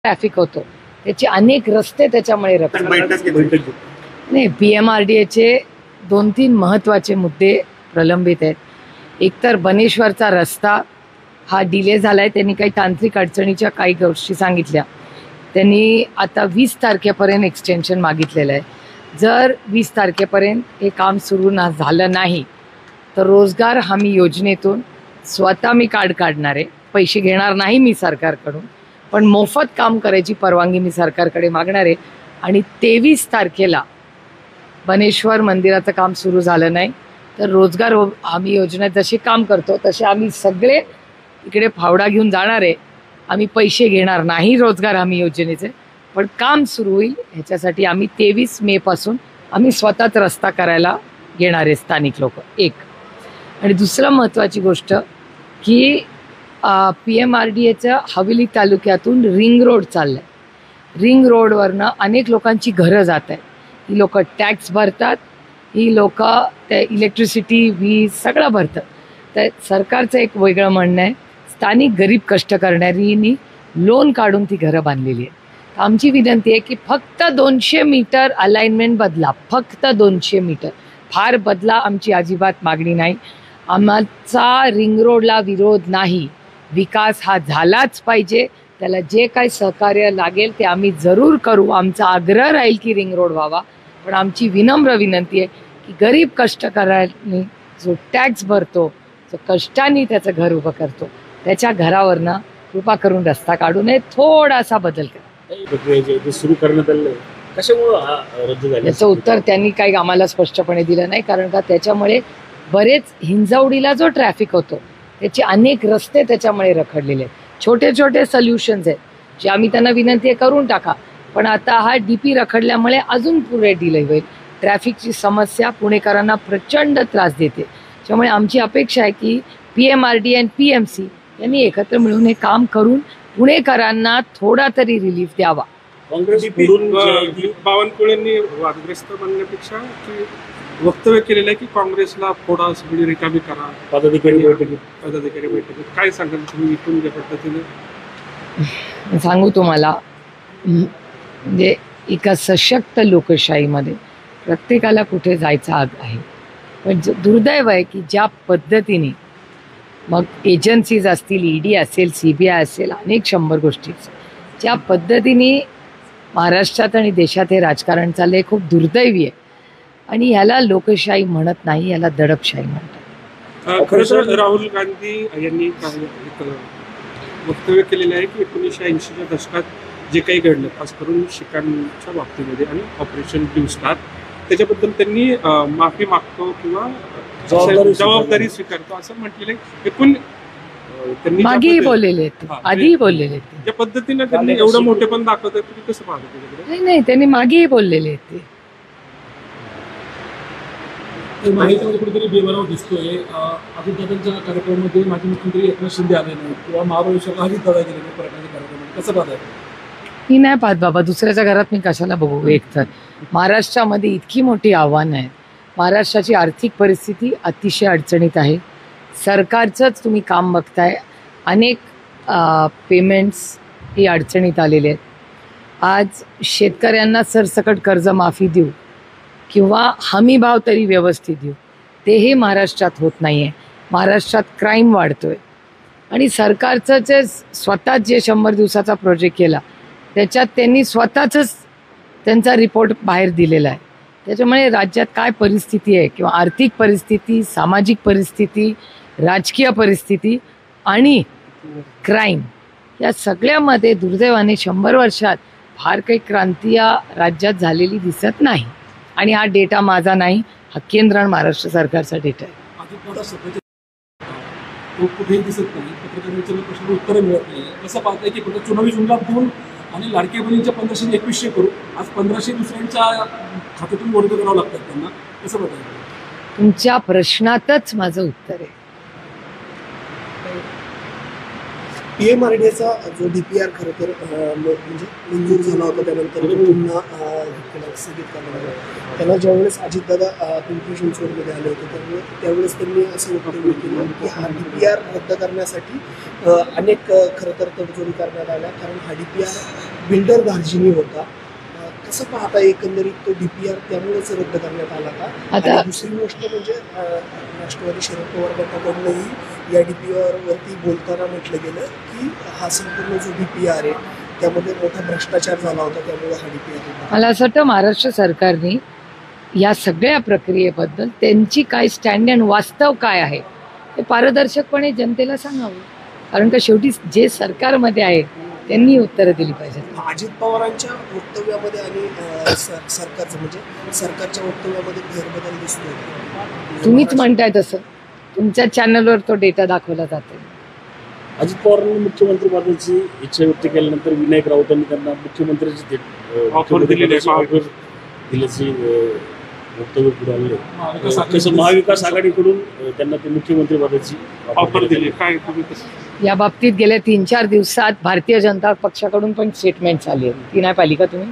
Traffic होतो, त्याचे अनेक रस्ते त्याच्यामुळे नाही. PMRDAचे 2-3 महत्त्वाचे मुद्दे प्रलंबित आहेत. एकतर बनेश्वरचा रस्ता हा डिले झाला आहे. त्यांनी काही तांत्रिक अडचणीच्या काही गोष्टी सांगितल्या. त्यांनी आता 20 तारखेपर्यंत एक्सटेन्शन मागितलेलं आहे. जर 20 तारखेपर्यंत हे काम सुरू झालं नाही तर रोजगार हमी योजनेतून स्वतः मी कार्ड काढणार आहे. पैसे घेणार नाही मी सरकारकडून, पण मोफत काम करायची परवानगी मी सरकारकडे मागणार आहे. आणि 23 तारखेला बनेश्वर मंदिराचं काम सुरू झालं नाही तर रोजगार हमी योजनेत जसे काम करतो तसे आम्ही सगळे इकडे फावडा घेऊन जाणार आहे. आम्ही पैसे घेणार नाही रोजगार हमी योजनेचे, पण काम सुरू होईल ह्याच्यासाठी आम्ही 23 मेपासून आम्ही स्वतःच रस्ता करायला घेणार आहे स्थानिक लोक. एक. आणि दुसरं महत्त्वाची गोष्ट की PMRDAचं हवेली तालुक्यातून रिंग रोड चाललं आहे. रिंग रोडवरनं अनेक लोकांची घरं जात आहेत. ही लोक टॅक्स भरतात, ही लोक त्या इलेक्ट्रिसिटी वीज सगळं भरतात. तर सरकारचं एक वेगळं म्हणणं आहे, स्थानिक गरीब कष्ट करणारींनी लोन काढून ती घरं बांधलेली आहे. आमची विनंती आहे की फक्त 200 मीटर अलाइनमेंट बदला, फक्त 200 मीटर, फार बदला, आमची अजिबात मागणी नाही. आमचा रिंग रोडला विरोध नाही, विकास हा झालाच पाहिजे. त्याला जे काही सहकार्य लागेल ते आम्ही जरूर करू. आमचा आग्रह राहील की रिंग रोड व्हावा, पण आमची विनम्र विनंती आहे की गरीब कष्टकऱ्यांनी जो टॅक्स भरतो, जो कष्टाने त्याचं घर उभं करतो, त्याच्या घरावरनं कृपा करून रस्ता काढू नये, थोडासा बदल करा. सुरू करण्यात आलं कशामुळे रद्द झालं याचं उत्तर त्यांनी काही आम्हाला स्पष्टपणे दिलं नाही. कारण का त्याच्यामुळे बरेच हिंजवडीला जो ट्रॅफिक होतो त्याचे अनेक रस्ते त्याच्यामुळे रखडलेले आहेत. छोटे छोटे सोल्युशन्स आहेत जे आम्ही त्यांना विनंती करून टाका, पण आता हा DP रखडल्यामुळे अजून पुढे डिले होईल. ट्रॅफिकची समस्या पुणेकरांना प्रचंड त्रास देते. त्यामुळे आमची अपेक्षा आहे की PMRDA आणि PMC यांनी एकत्र मिळून हे काम करून पुणेकरांना थोडा तरी रिलीफ द्यावा. बावनकुळेंनी वादग्रस्त बनण्यापेक्षा वक्तव्य केलेलं आहे की काँग्रेसला फोडा, सगळी रिकामी करा, पदाधिकारी बैठकीत काय सांगाल तुम्ही इथून ज्या पद्धतीने? सांगू तुम्हाला, म्हणजे एका सशक्त लोकशाहीमध्ये प्रत्येकाला कुठे जायचा आहे, पण दुर्दैव आहे की ज्या पद्धतीने मग एजन्सीज असतील, ED असेल, CBI असेल, अनेक 100 गोष्टी, ज्या पद्धतीने महाराष्ट्रात आणि देशात हे राजकारण चाललंय खूप दुर्दैवी आहे. आणि ह्याला लोकशाही म्हणत नाही, याला दडपशाही म्हणतात. खरं तर राहुल गांधी यांनी वक्तव्य केलेलं आहे की 1980च्या दशकात जे काही घडलं, खास करून शिखांच्या बाबतीमध्ये आणि ऑपरेशन ब्ल्यू स्टार, त्याच्याबद्दल त्यांनी माफी मागतो किंवा जबाबदारी स्वीकारतो असं म्हटलेलं आहे. एकूण त्यांनी मागेही बोललेले आहेत, आधीही बोललेले आहेत. ज्या पद्धतीने त्यांनी एवढं मोठेपण दाखवतात तुम्ही कसं पाहता? नाही, त्यांनी मागेही बोललेले आहेत. ते माहितीमध्ये कुठेतरी बेबराव दिसतोय. अजितदादांच्या कार्यक्रमामध्ये माजी मुख्यमंत्री एकनाथ शिंदे आले नाही किंवा महाबळेश्वरला अजितदादा गेले नाही पर्यटनाच्या कार्यक्रमामध्ये, कसं पाहताय? मी नाही पाहत बाबा, दुसऱ्याच्या घरात मी कशाला बघू. एक तर महाराष्ट्रामध्ये इतकी मोठी आव्हानं आहेत. महाराष्ट्राची आर्थिक परिस्थिती अतिशय अडचणीत आहे. सरकारचंच तुम्ही काम बघताय, अनेक पेमेंट्स ही अडचणीत आलेले आहेत. आज शेतकऱ्यांना सरसकट कर्जमाफी देऊ किंवा हमी भाव तरी व्यवस्थित देऊ, तेही महाराष्ट्रात होत नाही आहे. महाराष्ट्रात क्राईम वाढतोय आणि सरकारचं जे स्वतःच जे 100 दिवसाचा प्रोजेक्ट केला त्याच्यात त्यांनी स्वतःच त्यांचा रिपोर्ट बाहेर दिलेला आहे. त्याच्यामुळे राज्यात काय परिस्थिती आहे किंवा आर्थिक परिस्थिती, सामाजिक परिस्थिती, राजकीय परिस्थिती आणि क्राईम, या सगळ्यामध्ये दुर्दैवाने 100 वर्षात फार काही क्रांती या राज्यात झालेली दिसत नाही. आणि हा डेटा माझा नाही, हा केंद्र आणि महाराष्ट्र सरकारचा डेटा आहे. कुठेही दिसत नाही, पत्रकारांच्या प्रश्नाला उत्तरं मिळत नाही. कसं पाहताय की फक्त चुनावी जुमला देऊन आणि लाडक्या बहिणीच्या 1500 2100 करू, आज 1500 दुसऱ्यांच्या खात्यातून वर्ग करावं लागतात त्यांना, कसं पाहताय? तुमच्या प्रश्नातच माझं उत्तर आहे. PMRDAचा जो DPR खरं तर म्हणजे मंजूर झाला होता, त्यानंतर पुन्हा स्थगित करण्यात आला. त्याला ज्यावेळेस अजितदादा पिंपरी चिंचवडमध्ये आले होते त्यावेळेस त्यांनी असं वक्तव्य केलं की हा DPR रद्द करण्यासाठी अनेक खरं तर तडजोडी करण्यात आल्या, कारण हा DPR बिल्डर धार्जिनी होता. कसं पाहता एकंदरीत तो DPR त्यामुळेच रद्द करण्यात आला का? आणि दुसरी गोष्ट म्हणजे राष्ट्रवादी शरद पवार गटाकडूनही या DPR वरती बोलताना म्हटलं गेलं की हा संपूर्ण जो DPR आहे त्यामध्ये मोठा भ्रष्टाचार झाला होता, त्यामुळे हा DPR. मला असं वाटतं महाराष्ट्र सरकारने या सगळ्या प्रक्रियेबद्दल त्यांची काय स्टँड अँड वास्तव काय आहे ते पारदर्शकपणे जनतेला सांगावं, कारण का शेवटी जे सरकारमध्ये आहे त्यांनी उत्तरं दिली पाहिजेत. अजित पवारांच्या वक्तव्यामध्ये आणि सरकारचं म्हणजे सरकारच्या वक्तव्यामध्ये फेरबदल दिसतोय. तुम्हीच म्हणताय तसं, तुमच्या चॅनलवर तो डेटा दाखवला जातो. अजित पवारांनी मुख्यमंत्री पदाची इच्छा व्यक्त केल्यानंतर विनायक राऊतांनी त्यांना मुख्यमंत्र्याची ऑफर दिल्याची वक्तव्य पुढे आणले. तसं महाविकास आघाडीकडून त्यांना ते मुख्यमंत्री पदाची ऑफर दिली. काय तुम्ही या बाबतीत गेल्या 3-4 दिवसात भारतीय जनता पक्षाकडून पण स्टेटमेंट्स आली आहेत, ती नाही पाहिली का तुम्ही?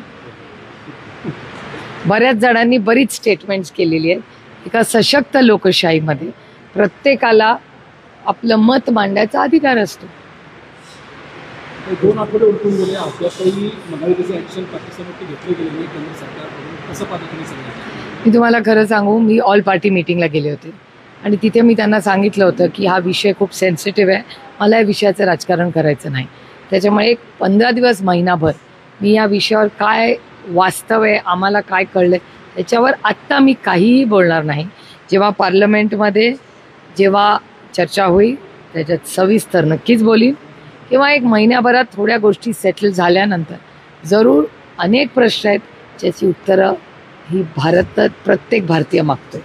बऱ्याच जणांनी बरीच स्टेटमेंट्स केलेली आहेत. एका सशक्त लोकशाहीमध्ये प्रत्येकाला आपलं मत मांडायचा अधिकार असतो. 2 आठवडे उलटून गेले, आपल्याकडे महाविकास ऍक्शन पाकिस्तानवरती घेतले गेले नाही केंद्र सरकारकडून, कसं पद्धतीने सांगितलं? मी तुम्हाला खरं सांगू, मी ऑल पार्टी मीटिंगला गेले होते आणि तिथे मी त्यांना सांगितलं होतं की हा विषय खूप सेन्सिटिव्ह आहे, मला या विषयाचं राजकारण करायचं नाही. त्याच्यामुळे एक 15 दिवस महिनाभर मी या विषयावर काय वास्तव आहे, आम्हाला काय कळलं त्याच्यावर आत्ता मी काहीही बोलणार नाही. जेव्हा पार्लमेंटमध्ये जेव्हा चर्चा होईल त्याच्यात सविस्तर नक्कीच बोलीन, किंवा एक महिन्याभरात थोड्या गोष्टी सेटल झाल्यानंतर जरूर अनेक प्रश्न आहेत ज्याची उत्तरं ही प्रत्येक भारतीय मागतोय.